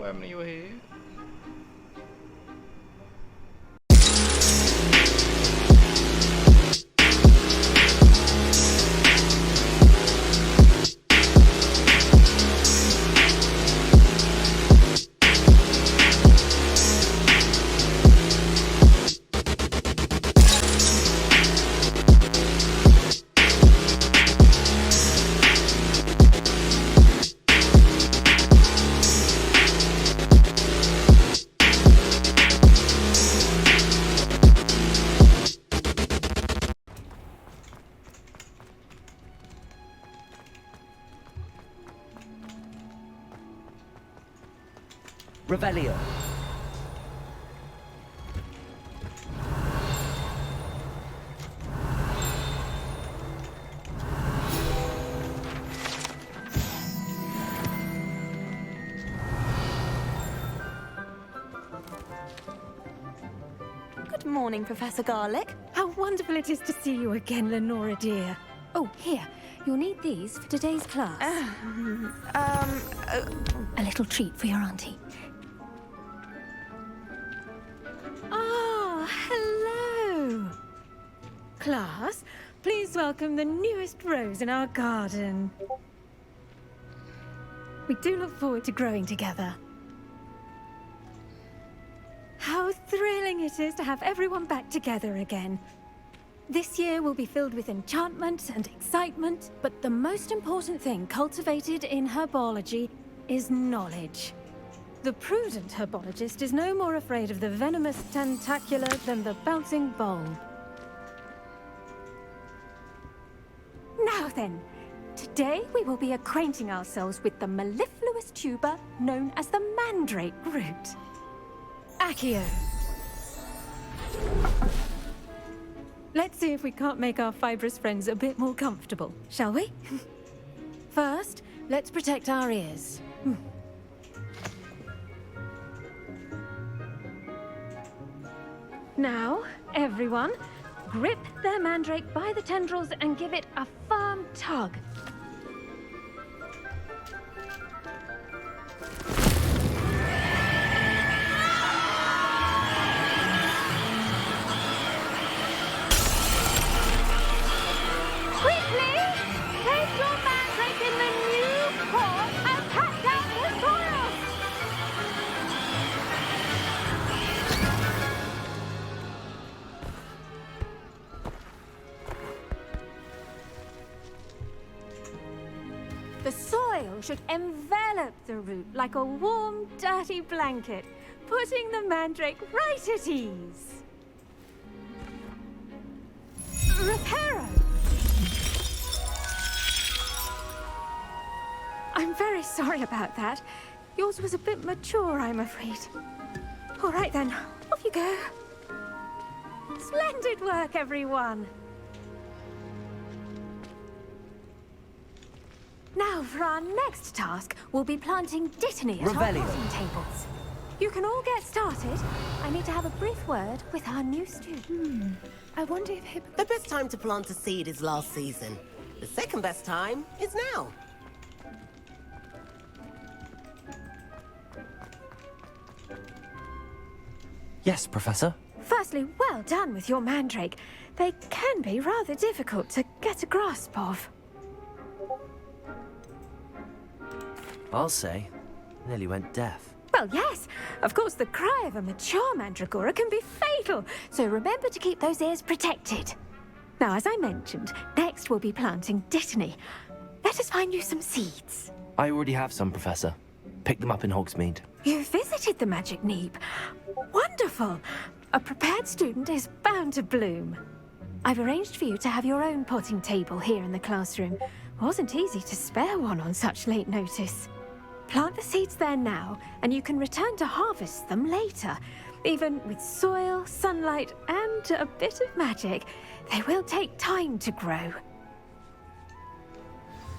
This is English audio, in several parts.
hvor em lige var her. Revelio. Good morning, Professor Garlic. How wonderful it is to see you again, Lenora dear. Oh, here. You'll need these for today's class. A little treat for your auntie. Ah, hello. Class, please welcome the newest rose in our garden. We do look forward to growing together. How thrilling it is to have everyone back together again. This year will be filled with enchantment and excitement, but the most important thing cultivated in herbology is knowledge. The prudent herbologist is no more afraid of the venomous tentacula than the bouncing bulb. Now then, today we will be acquainting ourselves with the mellifluous tuber known as the mandrake root. Accio. Let's see if we can't make our fibrous friends a bit more comfortable, shall we? First, let's protect our ears. Now, everyone, grip their mandrake by the tendrils and give it a firm tug. Quickly, place your mandrake in the new pot and pat down the soil. The soil should envelop the root like a warm, dirty blanket, putting the mandrake right at ease. Reparo! I'm very sorry about that. Yours was a bit mature, I'm afraid. All right then, off you go. Splendid work, everyone! Now, for our next task, we'll be planting dittany at our Revelio. potting tables. You can all get started. I need to have a brief word with our new student. I wonder if The best time to plant a seed is last season. The second best time is now. Yes, Professor. Firstly, well done with your mandrake. They can be rather difficult to get a grasp of. I'll say. Nearly went deaf. Well, yes. Of course, the cry of a mature mandragora can be fatal, so remember to keep those ears protected. Now, as I mentioned, next we'll be planting dittany. Let us find you some seeds. I already have some, Professor. Picked them up in Hogsmeade. You visited the Magic Neep. Wonderful. A prepared student is bound to bloom. I've arranged for you to have your own potting table here in the classroom. Wasn't easy to spare one on such late notice. Plant the seeds there now, and you can return to harvest them later. Even with soil, sunlight, and a bit of magic, they will take time to grow.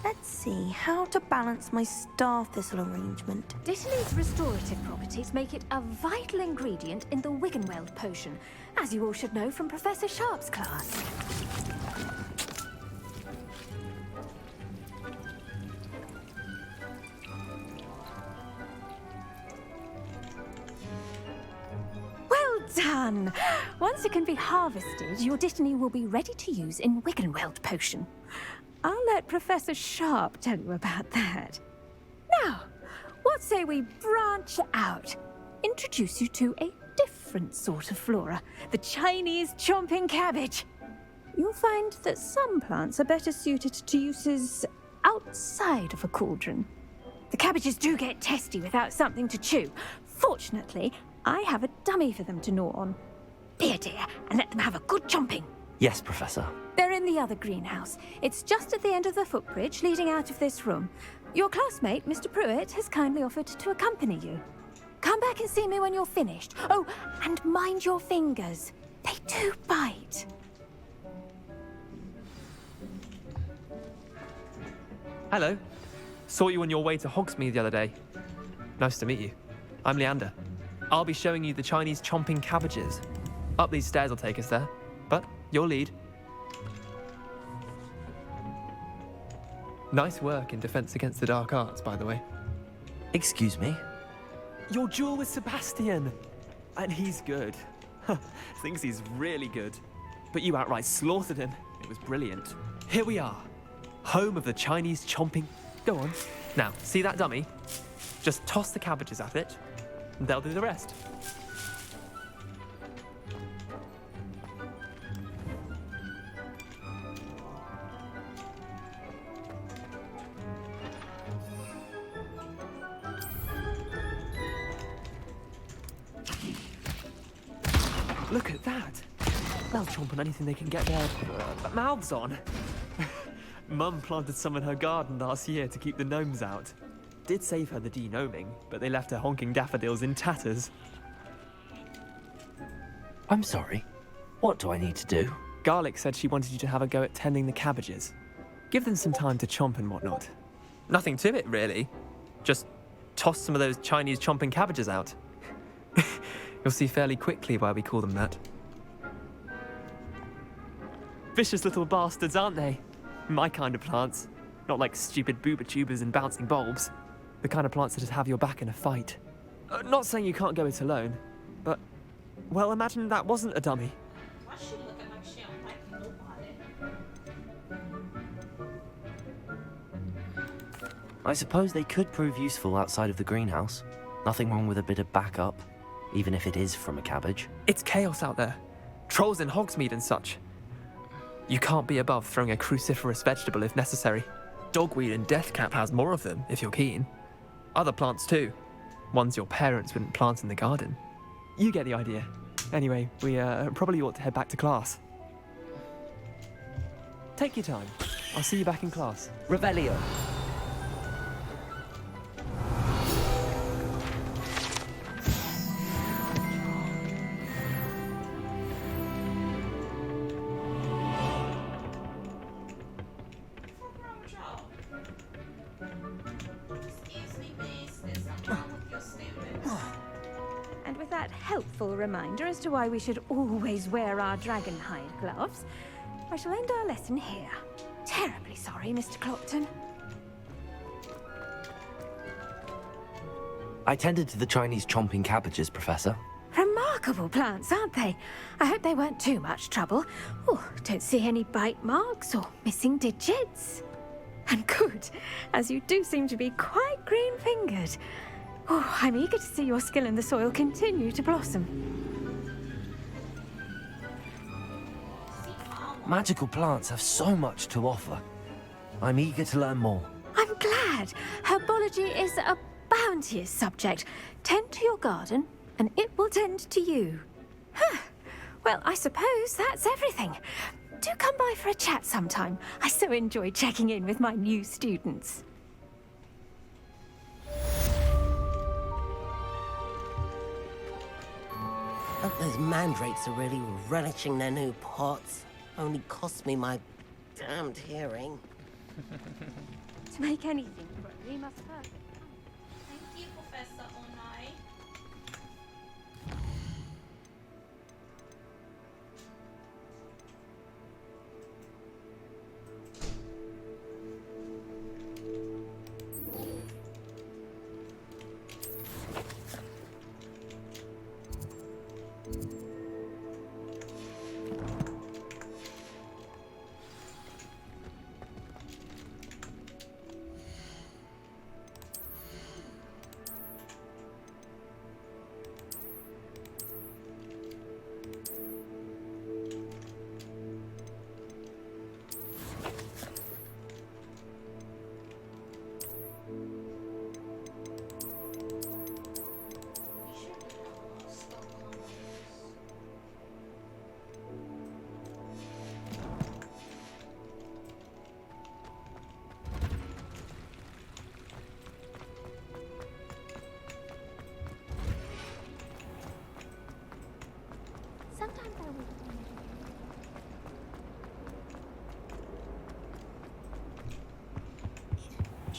Let's see how to balance my star thistle arrangement. Dittany's restorative properties make it a vital ingredient in the Wiggenweld potion, as you all should know from Professor Sharp's class. done. Once it can be harvested, your Dittany will be ready to use in Wiggenweld potion. I'll let Professor Sharp tell you about that. Now, what say we branch out? Introduce you to a different sort of flora, the Chinese chomping cabbage. You'll find that some plants are better suited to uses outside of a cauldron. The cabbages do get testy without something to chew. Fortunately, I have a dummy for them to gnaw on. Dear, and let them have a good chomping. Yes, Professor. They're in the other greenhouse. It's just at the end of the footbridge leading out of this room. Your classmate, Mr. Pruitt, has kindly offered to accompany you. Come back and see me when you're finished. Oh, and mind your fingers. They do bite. Hello. Saw you on your way to Hogsmeade the other day. Nice to meet you. I'm Leander. I'll be showing you the Chinese chomping cabbages. Up these stairs will take us there, but your lead. Nice work in Defense Against the Dark Arts, by the way. Excuse me? Your duel with Sebastian! And he's good. Thinks he's really good. But you outright slaughtered him. It was brilliant. Here we are. Home of the Chinese chomping... Go on. Now, see that dummy? Just toss the cabbages at it, and they'll do the rest. Look at that! They'll chomp on anything they can get their mouths on. Mum planted some in her garden last year to keep the gnomes out. Did save her the de-gnoming, but they left her honking daffodils in tatters. I'm sorry. What do I need to do? Garlic said she wanted you to have a go at tending the cabbages. Give them some time to chomp and whatnot. Nothing to it, really. Just toss some of those Chinese chomping cabbages out. You'll see fairly quickly why we call them that. Vicious little bastards, aren't they? My kind of plants. Not like stupid booba tubers and bouncing bulbs. The kind of plants that just have your back in a fight. Not saying you can't go it alone, but... Well, imagine that wasn't a dummy. Why she looking like she don't like nobody? I suppose they could prove useful outside of the greenhouse. Nothing wrong with a bit of backup, even if it is from a cabbage. It's chaos out there. Trolls in Hogsmeade and such. You can't be above throwing a cruciferous vegetable if necessary. Dogweed and deathcap has more of them, if you're keen. Other plants too. Ones your parents wouldn't plant in the garden. You get the idea. Anyway, we probably ought to head back to class. Take your time. I'll see you back in class. Revelio. What's wrong with y'all? Excuse me, miss. There's something wrong with your students. And with that helpful reminder as to why we should always wear our dragon hide gloves, I shall end our lesson here. Terribly sorry, Mr. Clopton. I tended to the Chinese chomping cabbages, Professor. Remarkable plants, aren't they? I hope they weren't too much trouble. Oh, don't see any bite marks or missing digits. And good, as you do seem to be quite green-fingered. Oh, I'm eager to see your skill in the soil continue to blossom. Magical plants have so much to offer. I'm eager to learn more. I'm glad. Herbology is a bounteous subject. Tend to your garden, and it will tend to you. Huh. Well, I suppose that's everything. Do come by for a chat sometime. I so enjoy checking in with my new students. Hope those mandrakes are really relishing their new pots. Only cost me my damned hearing. To make anything grow, we must first. Thank you, Professor Onai.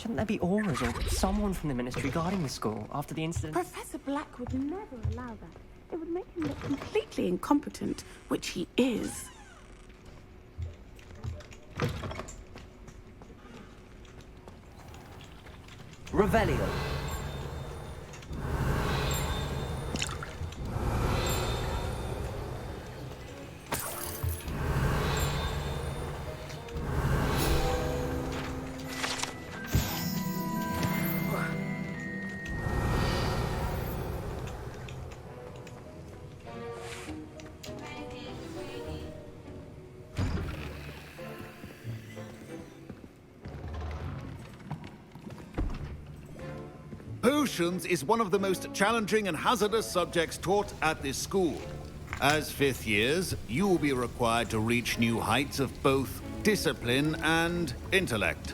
Shouldn't there be auras or someone from the ministry guarding the school after the incident? Professor Black would never allow that. It would make him look completely incompetent, which he is. Revelio. Potions is one of the most challenging and hazardous subjects taught at this school. As fifth years, you will be required to reach new heights of both discipline and intellect.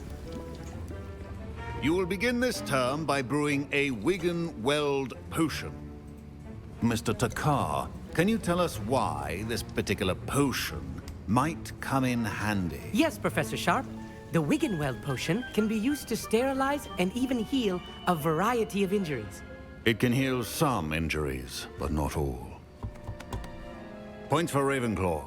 You will begin this term by brewing a Wiggenweld potion. Mr. Takar, can you tell us why this particular potion might come in handy? Yes, Professor Sharp. The Wiggenweld potion can be used to sterilize and even heal a variety of injuries. It can heal some injuries, but not all. Points for Ravenclaw.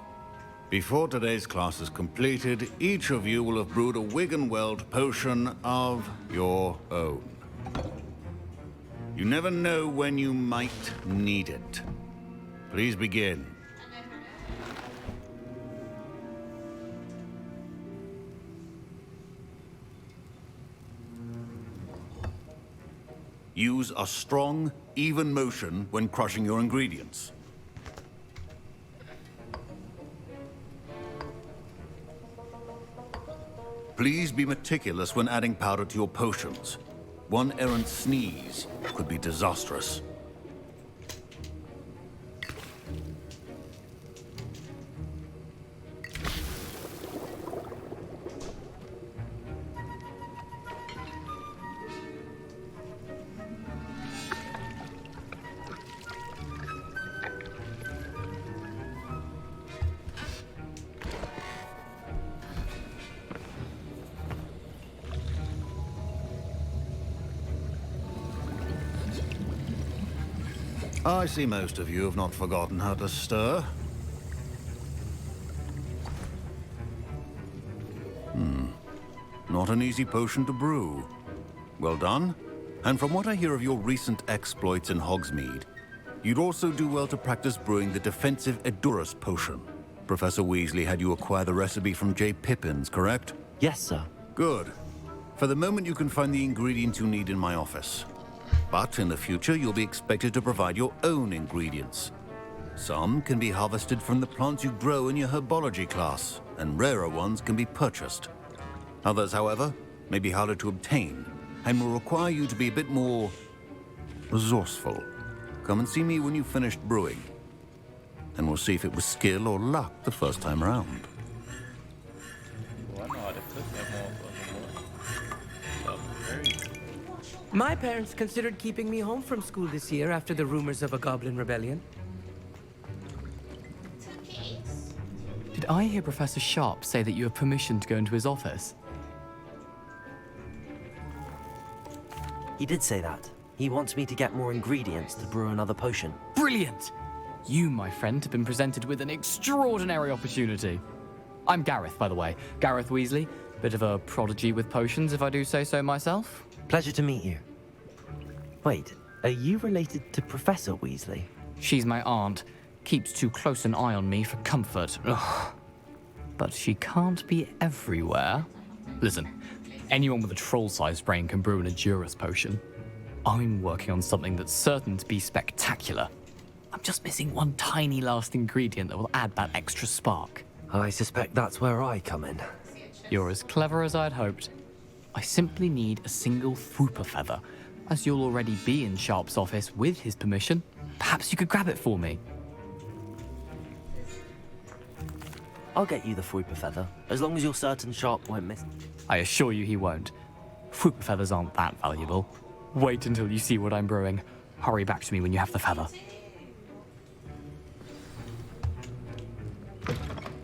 Before today's class is completed, each of you will have brewed a Wiggenweld potion of your own. You never know when you might need it. Please begin. Use a strong, even motion when crushing your ingredients. Please be meticulous when adding powder to your potions. One errant sneeze could be disastrous. I see most of you have not forgotten how to stir. Not an easy potion to brew. Well done. And from what I hear of your recent exploits in Hogsmeade, you'd also do well to practice brewing the defensive Edurus potion. Professor Weasley had you acquire the recipe from J. Pippin's, correct? Yes, sir. Good. For the moment, you can find the ingredients you need in my office. But in the future, you'll be expected to provide your own ingredients. Some can be harvested from the plants you grow in your herbology class, and rarer ones can be purchased. Others, however, may be harder to obtain, and will require you to be a bit more resourceful. Come and see me when you've finished brewing, and we'll see if it was skill or luck the first time around. My parents considered keeping me home from school this year after the rumors of a goblin rebellion. Did I hear Professor Sharp say that you have permission to go into his office? He did say that. He wants me to get more ingredients to brew another potion. Brilliant! You, my friend, have been presented with an extraordinary opportunity. I'm Gareth, by the way. Gareth Weasley. Bit of a prodigy with potions, if I do say so myself. Pleasure to meet you. Wait, are you related to Professor Weasley? She's my aunt. Keeps too close an eye on me for comfort. Ugh. But she can't be everywhere. Listen, anyone with a troll-sized brain can brew an Edurus potion. I'm working on something that's certain to be spectacular. I'm just missing one tiny last ingredient that will add that extra spark. I suspect that's where I come in. You're as clever as I'd hoped. I simply need a single Fwooper feather. As you'll already be in Sharp's office with his permission, perhaps you could grab it for me. I'll get you the Fwooper feather, as long as you're certain Sharp won't miss. I assure you he won't. Fwooper feathers aren't that valuable. Wait until you see what I'm brewing. Hurry back to me when you have the feather.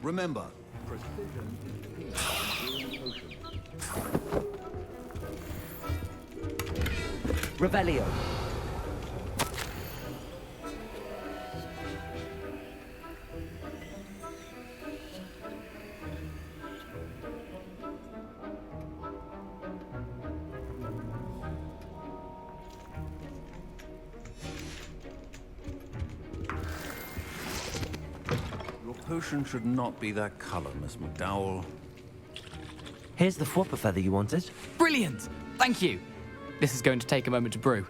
Remember, Revelio. Your potion should not be that color, Miss McDowell. Here's the flopper feather you wanted. Brilliant! Thank you. This is going to take a moment to brew.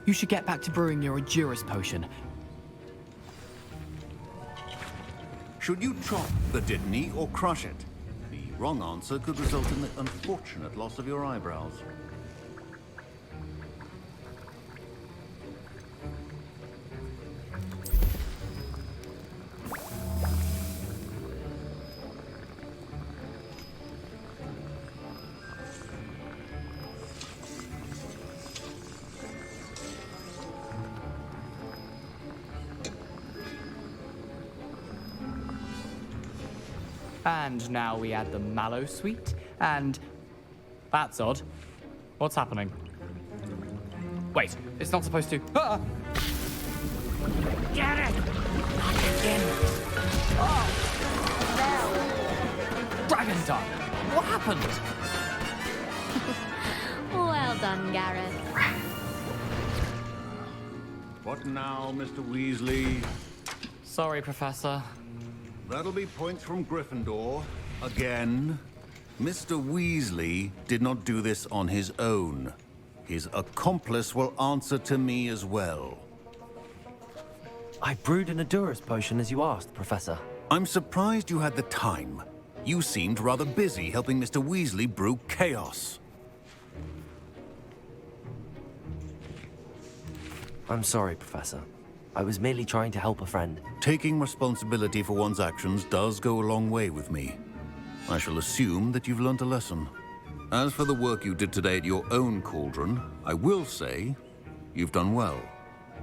You should get back to brewing your Endurance potion. Should you chop the Dittany or crush it? The wrong answer could result in the unfortunate loss of your eyebrows. And now we add the mallow sweet, and... That's odd. What's happening? Wait, it's not supposed to... Ah! Get it! Again! Oh! No! Dragon Tongue! What happened? Well done, Gareth. What now, Mr. Weasley? Sorry, Professor. That'll be points from Gryffindor. Again. Mr. Weasley did not do this on his own. His accomplice will answer to me as well. I brewed an Endurance potion as you asked, Professor. I'm surprised you had the time. You seemed rather busy helping Mr. Weasley brew chaos. I'm sorry, Professor. I was merely trying to help a friend. Taking responsibility for one's actions does go a long way with me. I shall assume that you've learnt a lesson. As for the work you did today at your own cauldron, I will say you've done well.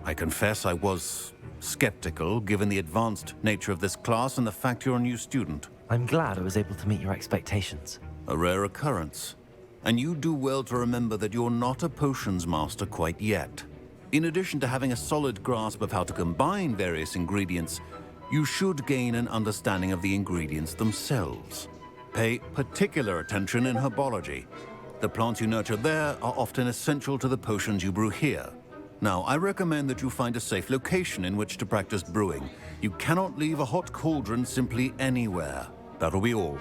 I confess I was skeptical, given the advanced nature of this class and the fact you're a new student. I'm glad I was able to meet your expectations. A rare occurrence. And you do well to remember that you're not a potions master quite yet. In addition to having a solid grasp of how to combine various ingredients, you should gain an understanding of the ingredients themselves. Pay particular attention in herbology. The plants you nurture there are often essential to the potions you brew here. Now, I recommend that you find a safe location in which to practice brewing. You cannot leave a hot cauldron simply anywhere. That'll be all.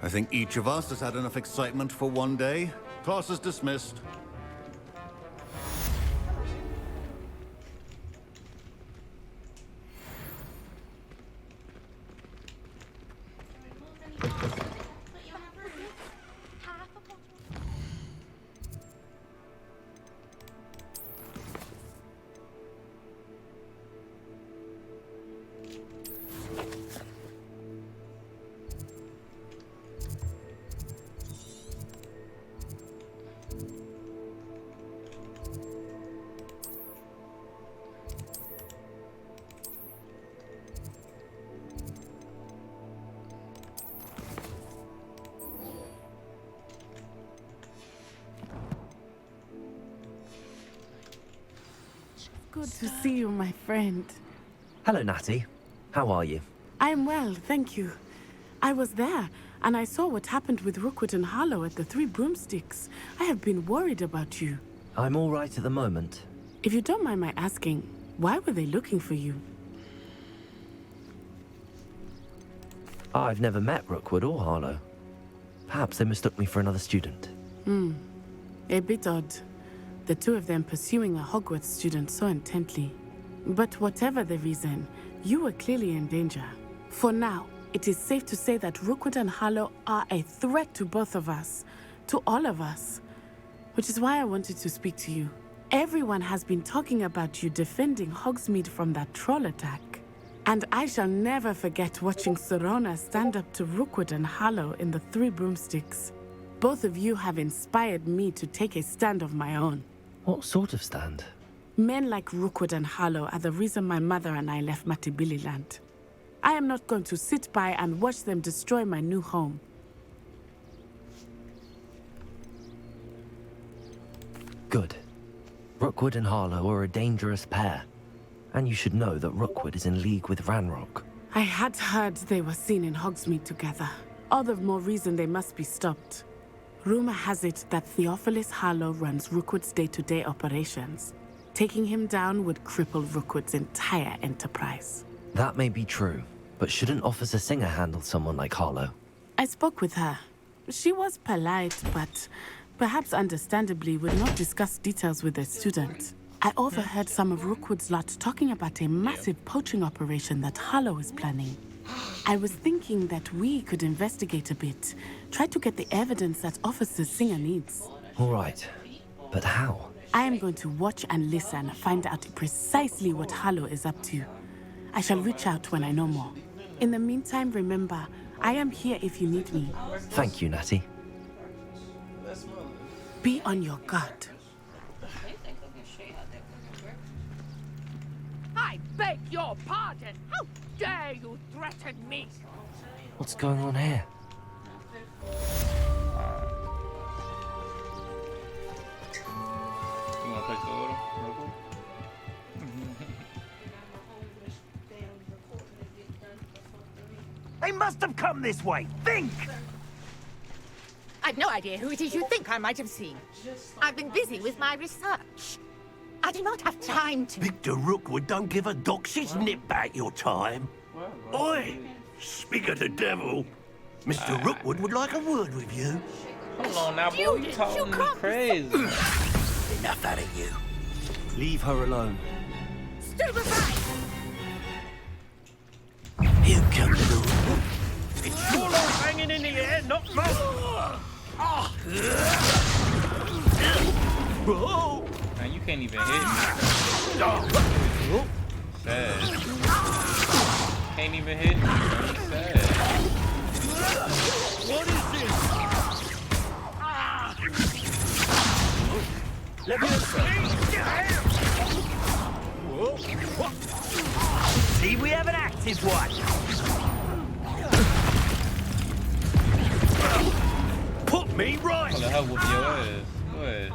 I think each of us has had enough excitement for one day. Class is dismissed. Good to see you, my friend. Hello, Natty. How are you? I am well, thank you. I was there, and I saw what happened with Rookwood and Harlow at the Three Broomsticks. I have been worried about you. I'm all right at the moment. If you don't mind my asking, why were they looking for you? I've never met Rookwood or Harlow. Perhaps they mistook me for another student. A bit odd. The two of them pursuing a Hogwarts student so intently. But whatever the reason, you were clearly in danger. For now, it is safe to say that Rookwood and Harlow are a threat to both of us, to all of us. Which is why I wanted to speak to you. Everyone has been talking about you defending Hogsmeade from that troll attack. And I shall never forget watching Serona stand up to Rookwood and Harlow in the Three Broomsticks. Both of you have inspired me to take a stand of my own. What sort of stand? Men like Rookwood and Harlow are the reason my mother and I left Matibili Land. I am not going to sit by and watch them destroy my new home. Good. Rookwood and Harlow are a dangerous pair. And you should know that Rookwood is in league with Ranrock. I had heard they were seen in Hogsmeade together. All the more reason they must be stopped. Rumor has it that Theophilus Harlow runs Rookwood's day-to-day operations. Taking him down would cripple Rookwood's entire enterprise. That may be true, but shouldn't Officer Singer handle someone like Harlow? I spoke with her. She was polite, but perhaps understandably would not discuss details with a student. I overheard some of Rookwood's lot talking about a massive poaching operation that Harlow is planning. I was thinking that we could investigate a bit, try to get the evidence that Officer Singer needs. All right, but how? I am going to watch and listen, find out precisely what Harlow is up to. I shall reach out when I know more. In the meantime, remember, I am here if you need me. Thank you, Natty. Be on your guard. I beg your pardon. How dare you threaten me? What's going on here? You wanna play solo real quick? They must have come this way. Think! I've no idea who it is you think I might have seen. I've been busy with my research. I do not have time to... Victor Rookwood don't give a doxy's nip back your time. Oi! Speak of the devil. Mr. Rookwood would like a word with you. Hold on now, boy. You talking crazy. Enough out of you. Leave her alone. Stupefy! You come through. It's your life hanging in the air, not mine. Man, you can't even hit me. Sad. Can't even hit me. Man. Sad. What is this? Let me see, we have an active one. Put me right. What the hell whoop your ass? Go ahead.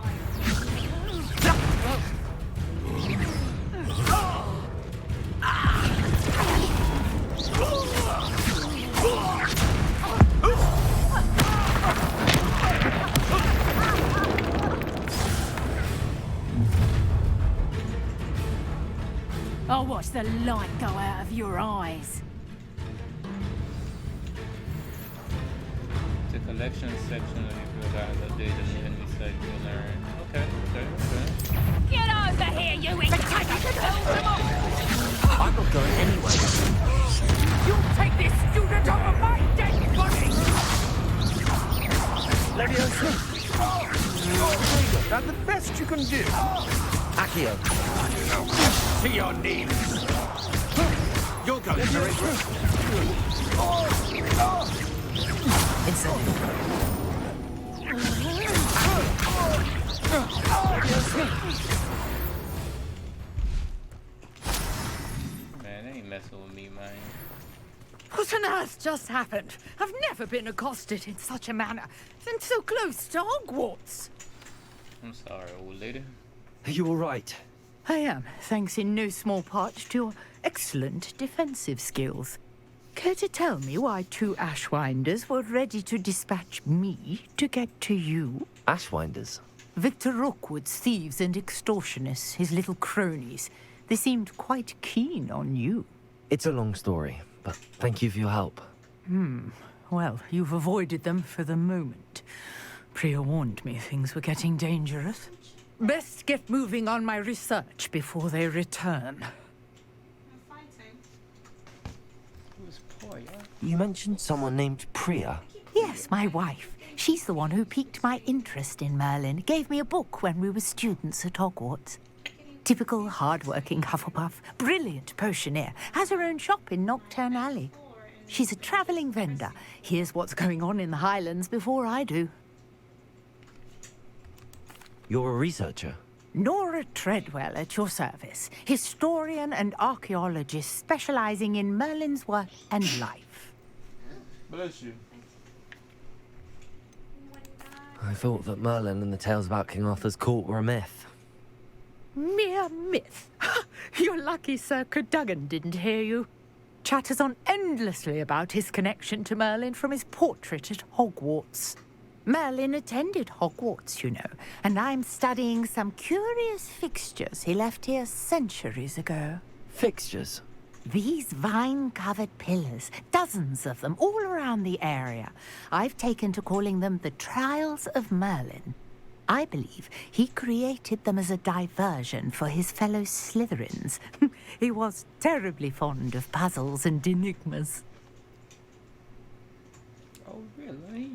I'll watch the light go out of your eyes. The collection section of the field guys update the new enemy site you'll learn. Okay. Get over here, you idiot! I'm not going anywhere. You take this student over my dead body! Leviosa. That's the best you can do. Accio. To your knees. You're going for it. Man, they ain't messing with me, man. What on earth just happened? I've never been accosted in such a manner, and so close to Hogwarts. I'm sorry, old lady. Are you all right? I am, thanks in no small part to your excellent defensive skills. Care to tell me why two Ashwinders were ready to dispatch me to get to you? Ashwinders? Victor Rookwood's thieves and extortionists, his little cronies. They seemed quite keen on you. It's a long story, but thank you for your help. Well, you've avoided them for the moment. Priya warned me things were getting dangerous. Best get moving on my research before they return. You mentioned someone named Priya. Yes, my wife. She's the one who piqued my interest in Merlin. Gave me a book when we were students at Hogwarts. Typical hard-working Hufflepuff, brilliant potioneer, has her own shop in Nocturne Alley. She's a travelling vendor. Hears what's going on in the Highlands before I do. You're a researcher? Nora Treadwell at your service. Historian and archaeologist specializing in Merlin's work and life. Bless you. I thought that Merlin and the tales about King Arthur's court were a myth. Mere myth. You're lucky Sir Cadogan didn't hear you. Chatters on endlessly about his connection to Merlin from his portrait at Hogwarts. Merlin attended Hogwarts, you know, and I'm studying some curious fixtures he left here centuries ago. Fixtures? These vine-covered pillars, dozens of them, all around the area. I've taken to calling them the Trials of Merlin. I believe he created them as a diversion for his fellow Slytherins. He was terribly fond of puzzles and enigmas. Oh, really?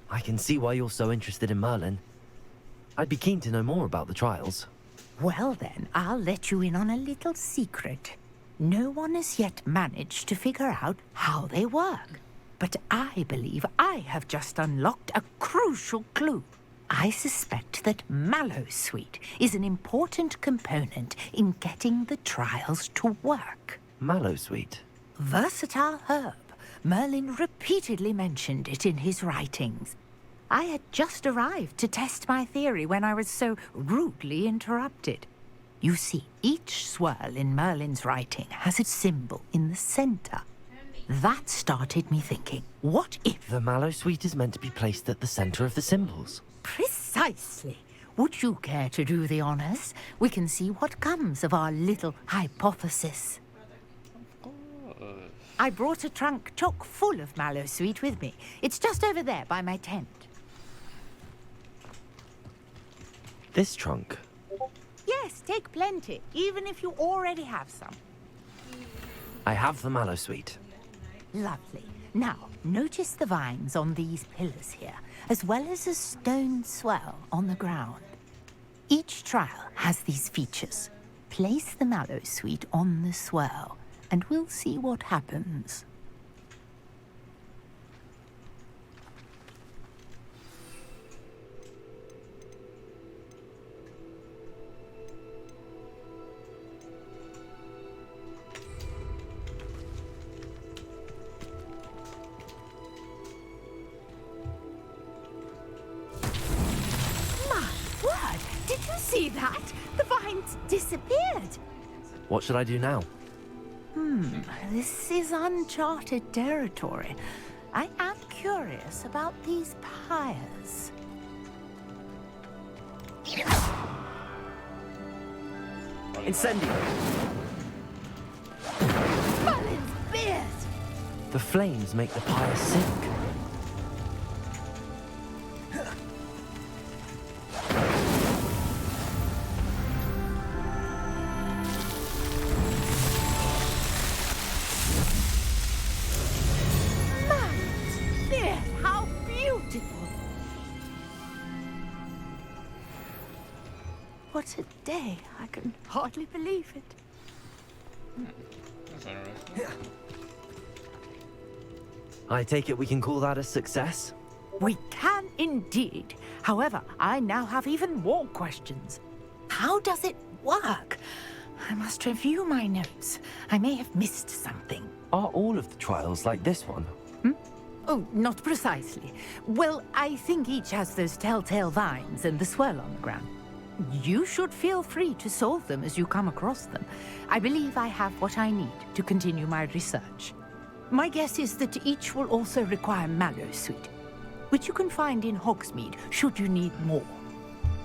I can see why you're so interested in Merlin. I'd be keen to know more about the trials. Well then, I'll let you in on a little secret. No one has yet managed to figure out how they work. But I believe I have just unlocked a crucial clue. I suspect that Mallowsweet is an important component in getting the trials to work. Mallowsweet? Versatile herb. Merlin repeatedly mentioned it in his writings. I had just arrived to test my theory when I was so rudely interrupted. You see, each swirl in Merlin's writing has a symbol in the center. That started me thinking, what if... The Mallowsweet is meant to be placed at the center of the symbols. Precisely. Would you care to do the honors? We can see what comes of our little hypothesis. I brought a trunk chock full of Mallowsweet with me. It's just over there by my tent. This trunk? Yes, take plenty, even if you already have some. I have the Mallowsweet. Lovely. Now, notice the vines on these pillars here, as well as a stone swell on the ground. Each trial has these features. Place the Mallowsweet on the swell, and we'll see what happens. Did you see that? The vines disappeared. What should I do now? This is uncharted territory. I am curious about these pyres. Incendio! Merlin's beard! The flames make the pyre sink. What a day. I can hardly believe it. That's interesting. I take it we can call that a success? We can indeed. However, I now have even more questions. How does it work? I must review my notes. I may have missed something. Are all of the trials like this one? Oh, not precisely. Well, I think each has those telltale vines and the swirl on the ground. You should feel free to solve them as you come across them. I believe I have what I need to continue my research. My guess is that each will also require Mallowsweet, which you can find in Hogsmeade should you need more.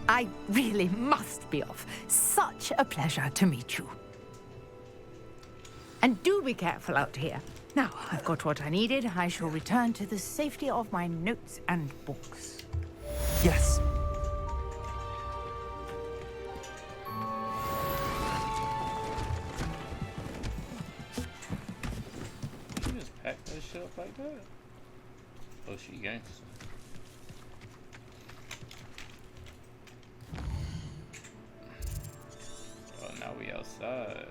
I really must be off. Such a pleasure to meet you. And do be careful out here. Now, I've got what I needed. I shall return to the safety of my notes and books. Yes. You just pack that shit up like that? Oh, she gangster. Oh, now we outside.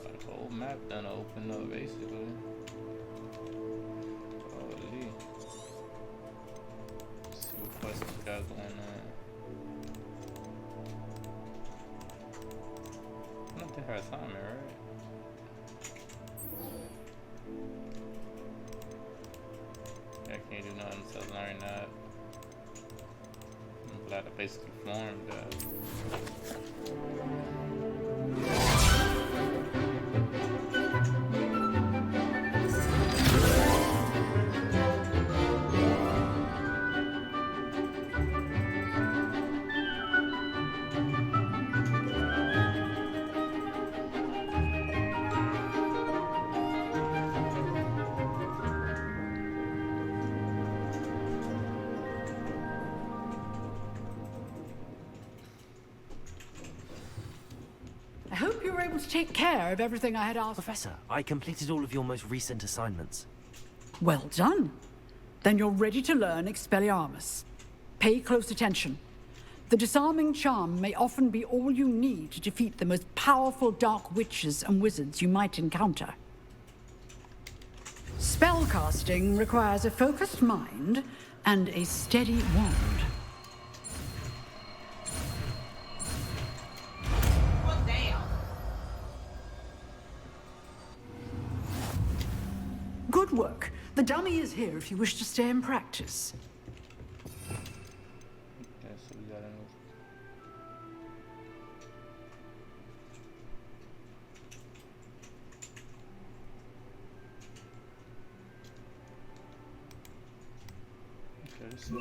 The whole map done opened up basically. Holy. Let's see what quests we got going on. They heard something, right? I can't do nothing until I learn that. I'm glad I basically formed that. I hope you were able to take care of everything I had asked. Professor, I completed all of your most recent assignments. Well done. Then you're ready to learn Expelliarmus. Pay close attention. The disarming charm may often be all you need to defeat the most powerful dark witches and wizards you might encounter. Spellcasting requires a focused mind and a steady wand. Good work. The dummy is here if you wish to stay and practice. Okay, so we got okay, this is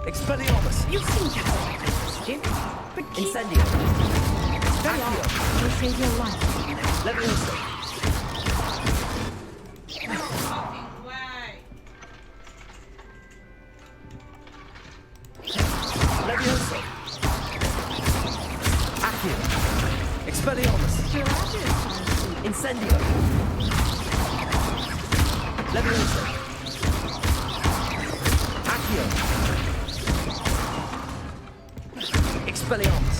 Expelliarmus! You seem to have a question, but Incendio! Accio! Will save your life. Leviosa! Leviosa! Accio! Expelliarmus! Incendio! Leviosa! Accio! Expelliarmus!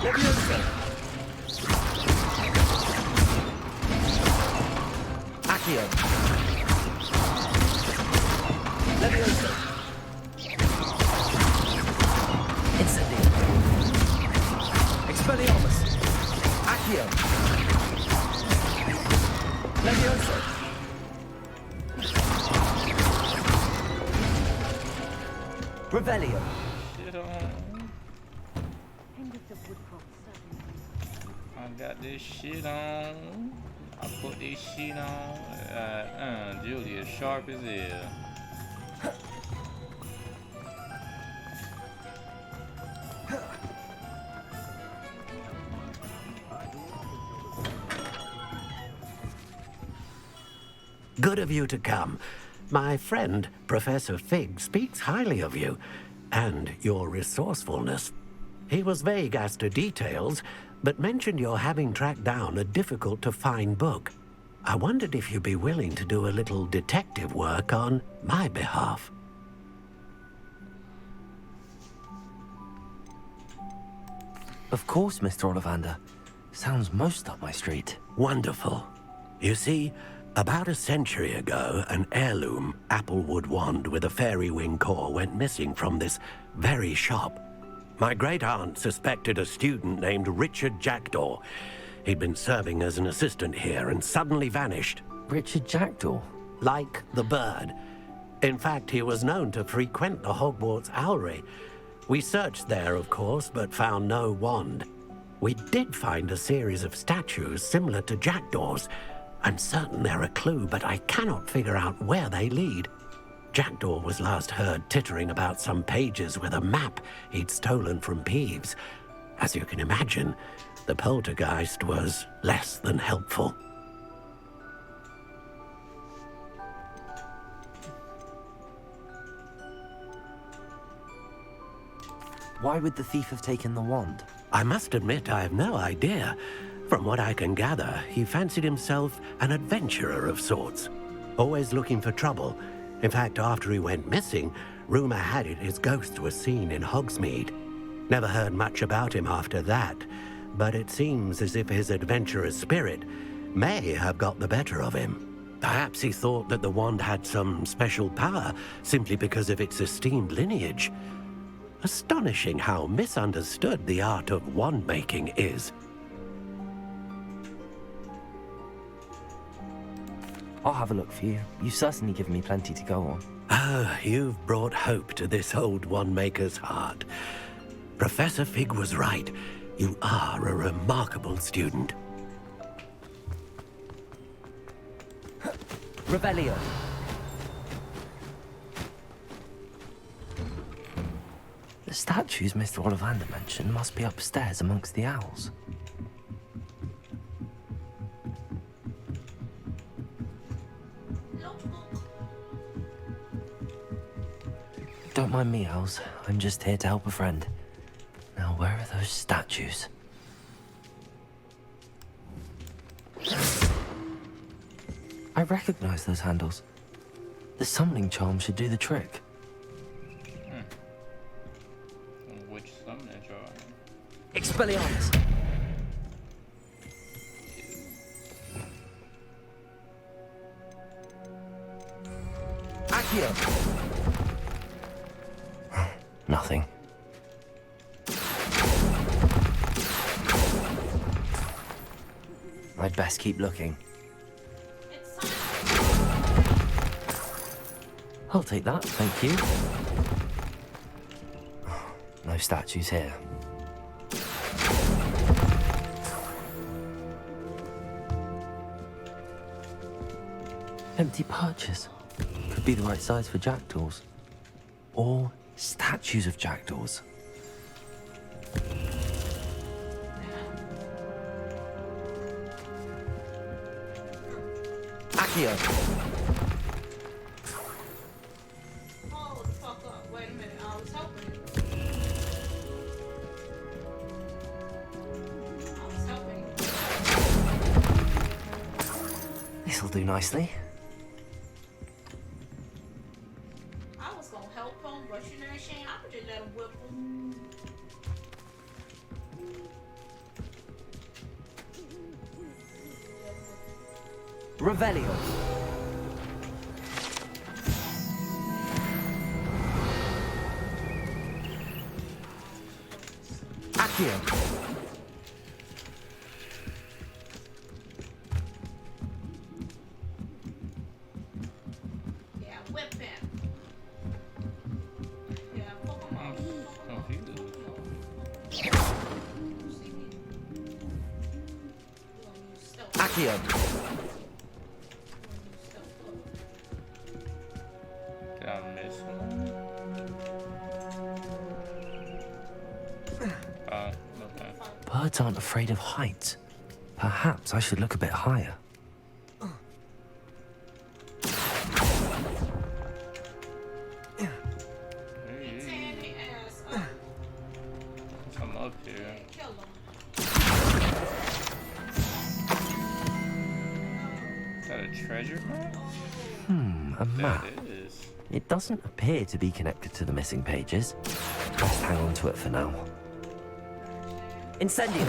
Leviosa! Accio! Leviosa! Incendio! Expelliarmus! Accio! Leviosa! Revelio! shit on. I got this shit on. I put this shit on. Julia, sharp as hell. Good of you to come. My friend, Professor Fig, speaks highly of you and your resourcefulness. He was vague as to details, but mentioned your having tracked down a difficult-to-find book. I wondered if you'd be willing to do a little detective work on my behalf. Of course, Mr. Ollivander. Sounds most up my street. Wonderful. You see, about a century ago, an heirloom applewood wand with a fairy wing core went missing from this very shop. My great-aunt suspected a student named Richard Jackdaw. He'd been serving as an assistant here and suddenly vanished. Richard Jackdaw? Like the bird. In fact, he was known to frequent the Hogwarts Owlery. We searched there, of course, but found no wand. We did find a series of statues similar to Jackdaw's. I'm certain they're a clue, but I cannot figure out where they lead. Jackdaw was last heard tittering about some pages with a map he'd stolen from Peeves. As you can imagine, the poltergeist was less than helpful. Why would the thief have taken the wand? I must admit I have no idea. From what I can gather, he fancied himself an adventurer of sorts, always looking for trouble. In fact, after he went missing, rumor had it his ghost was seen in Hogsmeade. Never heard much about him after that, but it seems as if his adventurous spirit may have got the better of him. Perhaps he thought that the wand had some special power simply because of its esteemed lineage. Astonishing how misunderstood the art of wand making is. I'll have a look for you. You've certainly given me plenty to go on. Ah, you've brought hope to this old wand maker's heart. Professor Fig was right. You are a remarkable student. Revelio. The statues Mr. Ollivander mentioned must be upstairs amongst the owls. Don't mind me, owls. I'm just here to help a friend. Now, where are those statues? I recognize those handles. The summoning charm should do the trick. Which summoning charm? Expelliarmus! Accio! Nothing. I'd best keep looking. I'll take that, thank you. No statues here. Empty perches. Could be the right size for jackdaws. Or statues of jackdaws. Accio! Hold the fuck up. Wait a minute. I was helping. This'll do nicely. I was gonna help him, but you know, Shane, I could just let him whip him. Revelio. Accio. Yeah, whip him. Yeah, fuck him up. Accio. Did I miss one? Okay. Birds aren't afraid of heights. Perhaps I should look a bit higher. Come up here. Is that a treasure map? A map. That is. It doesn't appear to be connected to the missing pages. Best hang on to it for now. Incendio!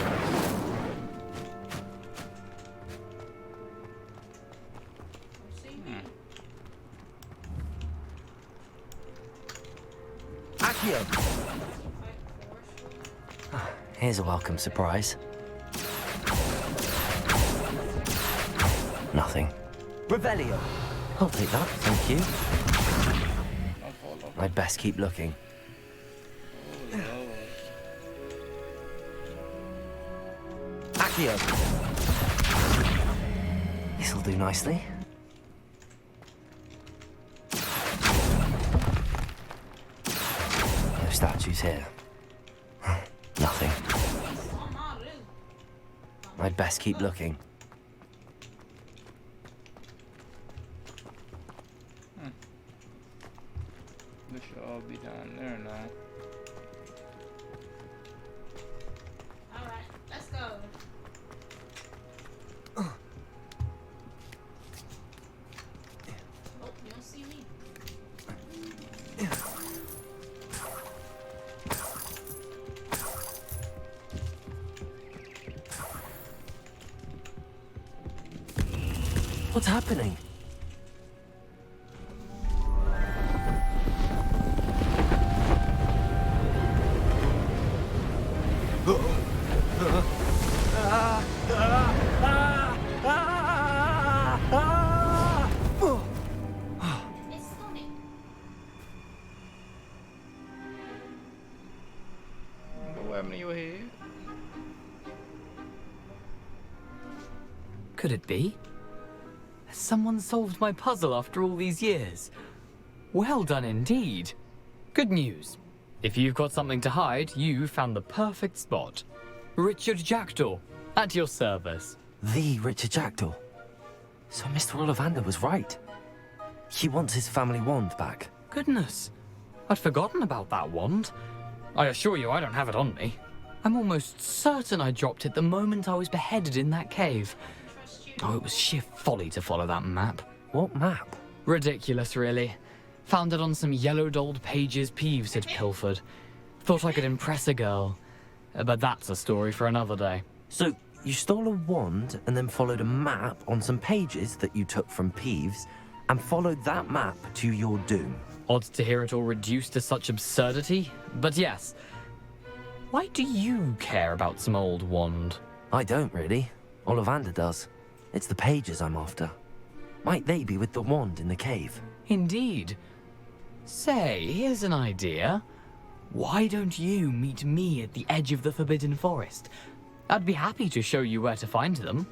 Accio! Here's a welcome surprise. Nothing. Revelio! I'll take that, thank you. I'd best keep looking. Accio! This'll do nicely. No statues here. Nothing. I'd best keep looking. This should all be down there now. Alright, let's go. Oh, you don't see me. What's happening? moment in your head. Could it be? Has someone solved my puzzle after all these years? Well done indeed. Good news. If you've got something to hide, you found the perfect spot. Richard Jackdaw, at your service. The Richard Jackdaw. So Mr. Ollivander was right. He wants his family wand back. Goodness, I'd forgotten about that wand. I assure you I don't have it on me. I'm almost certain I dropped it the moment I was beheaded in that cave. Oh, it was sheer folly to follow that map. What map? Ridiculous, really. Found it on some yellowed old pages Peeves had pilfered. Thought I could impress a girl. But that's a story for another day. So, you stole a wand and then followed a map on some pages that you took from Peeves and followed that map to your doom. Odd to hear it all reduced to such absurdity, but yes. Why do you care about some old wand? I don't really. Ollivander does. It's the pages I'm after. Might they be with the wand in the cave? Indeed. Say, here's an idea. Why don't you meet me at the edge of the Forbidden Forest? I'd be happy to show you where to find them.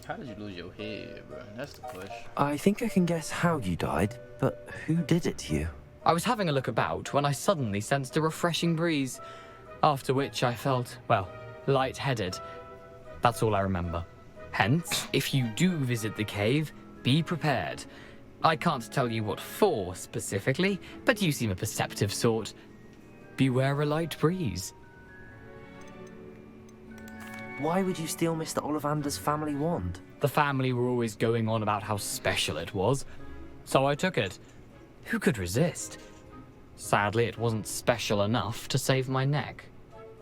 How did you lose your head, bro? That's the question. I think I can guess how you died, but who did it to you? I was having a look about when I suddenly sensed a refreshing breeze, after which I felt, well, lightheaded. That's all I remember. Hence, if you do visit the cave, be prepared. I can't tell you what for specifically, but you seem a perceptive sort. Beware a light breeze. Why would you steal Mr. Ollivander's family wand? The family were always going on about how special it was, so I took it. Who could resist? Sadly, it wasn't special enough to save my neck.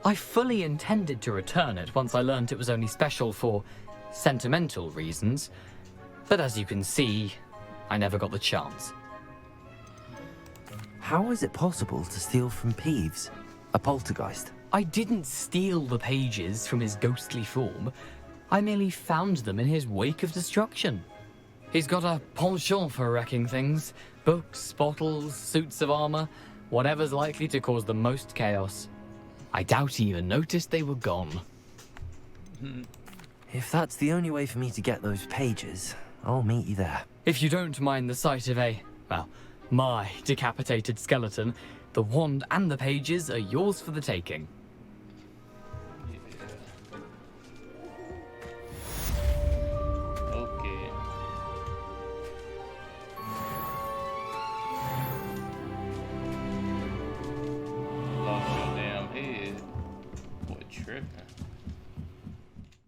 I fully intended to return it once I learned it was only special for sentimental reasons, but as you can see, I never got the chance. How is it possible to steal from Peeves, a poltergeist? I didn't steal the pages from his ghostly form. I merely found them in his wake of destruction. He's got a penchant for wrecking things. Books, bottles, suits of armor, whatever's likely to cause the most chaos. I doubt he even noticed they were gone. If that's the only way for me to get those pages, I'll meet you there. If you don't mind the sight of my decapitated skeleton, the wand and the pages are yours for the taking.